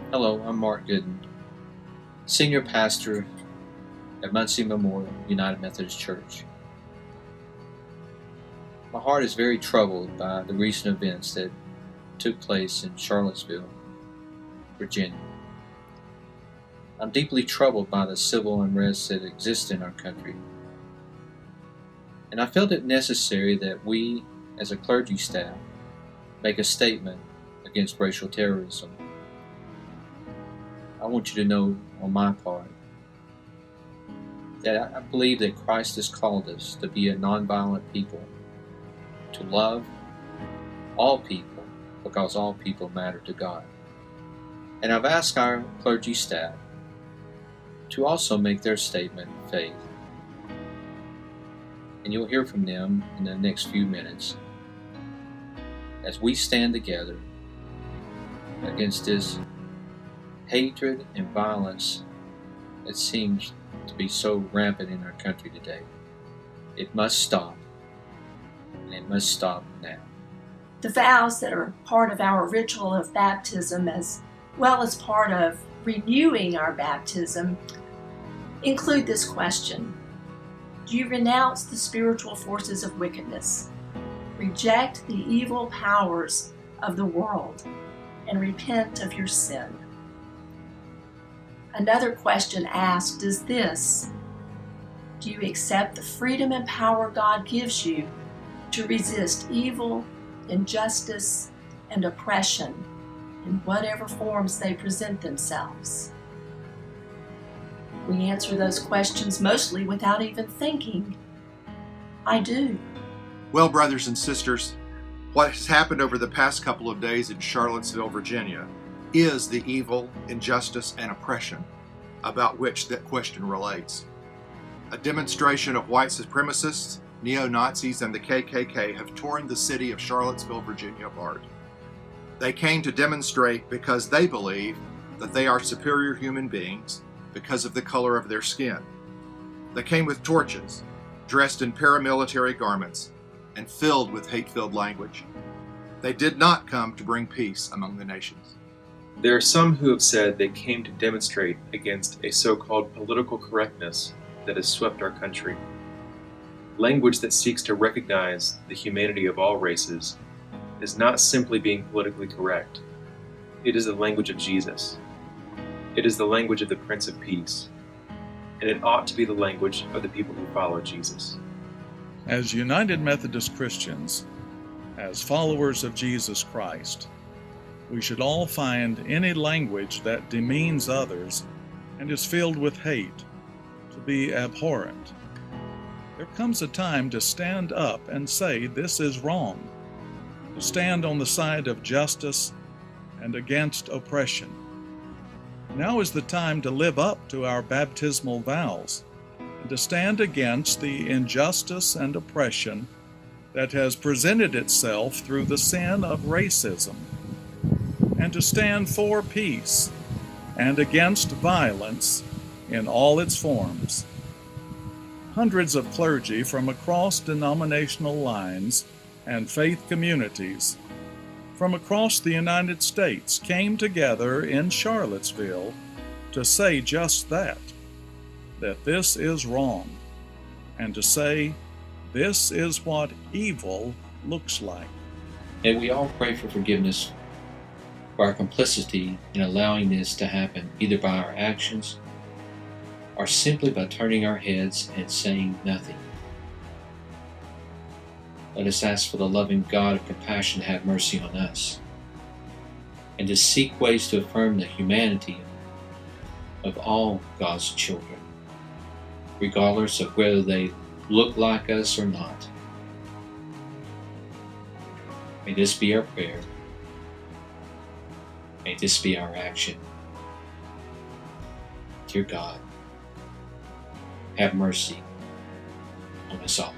Hello, I'm Mark Gooden, Senior Pastor at Munsey Memorial United Methodist Church. My heart is very troubled by the recent events that took place in Charlottesville, Virginia. I'm deeply troubled by the civil unrest that exists in our country, and I felt it necessary that we, as a clergy staff, make a statement against racial terrorism. I want you to know on my part that I believe that Christ has called us to be a nonviolent people, to love all people because all people matter to God. And I've asked our clergy staff to also make their statement of faith. And you'll hear from them in the next few minutes as we stand together against this hatred and violence that seems to be so rampant in our country today. It must stop, and it must stop now. The vows that are part of our ritual of baptism, as well as part of renewing our baptism, include this question: do you renounce the spiritual forces of wickedness, reject the evil powers of the world, and repent of your sin? Another question asked is this: do you accept the freedom and power God gives you to resist evil, injustice, and oppression in whatever forms they present themselves? We answer those questions mostly without even thinking. I do. Well, brothers and sisters, what has happened over the past couple of days in Charlottesville, Virginia, is the evil, injustice, and oppression about which that question relates. A demonstration of white supremacists, neo-Nazis, and the KKK have torn the city of Charlottesville, Virginia apart. They came to demonstrate because they believe that they are superior human beings because of the color of their skin. They came with torches, dressed in paramilitary garments, and filled with hate-filled language. They did not come to bring peace among the nations. There are some who have said they came to demonstrate against a so-called political correctness that has swept our country. Language that seeks to recognize the humanity of all races is not simply being politically correct. It is the language of Jesus. It is the language of the Prince of Peace. And it ought to be the language of the people who follow Jesus. As United Methodist Christians, as followers of Jesus Christ, we should all find any language that demeans others and is filled with hate to be abhorrent. There comes a time to stand up and say this is wrong, to stand on the side of justice and against oppression. Now is the time to live up to our baptismal vows and to stand against the injustice and oppression that has presented itself through the sin of racism, and to stand for peace and against violence in all its forms. Hundreds of clergy from across denominational lines and faith communities from across the United States came together in Charlottesville to say just that this is wrong, and to say this is what evil looks like. And we all pray for forgiveness for our complicity in allowing this to happen, either by our actions or simply by turning our heads and saying nothing. Let us ask for the loving God of compassion to have mercy on us, and to seek ways to affirm the humanity of all God's children, regardless of whether they look like us or not. May this be our prayer. May this be our action. Dear God, have mercy on us all.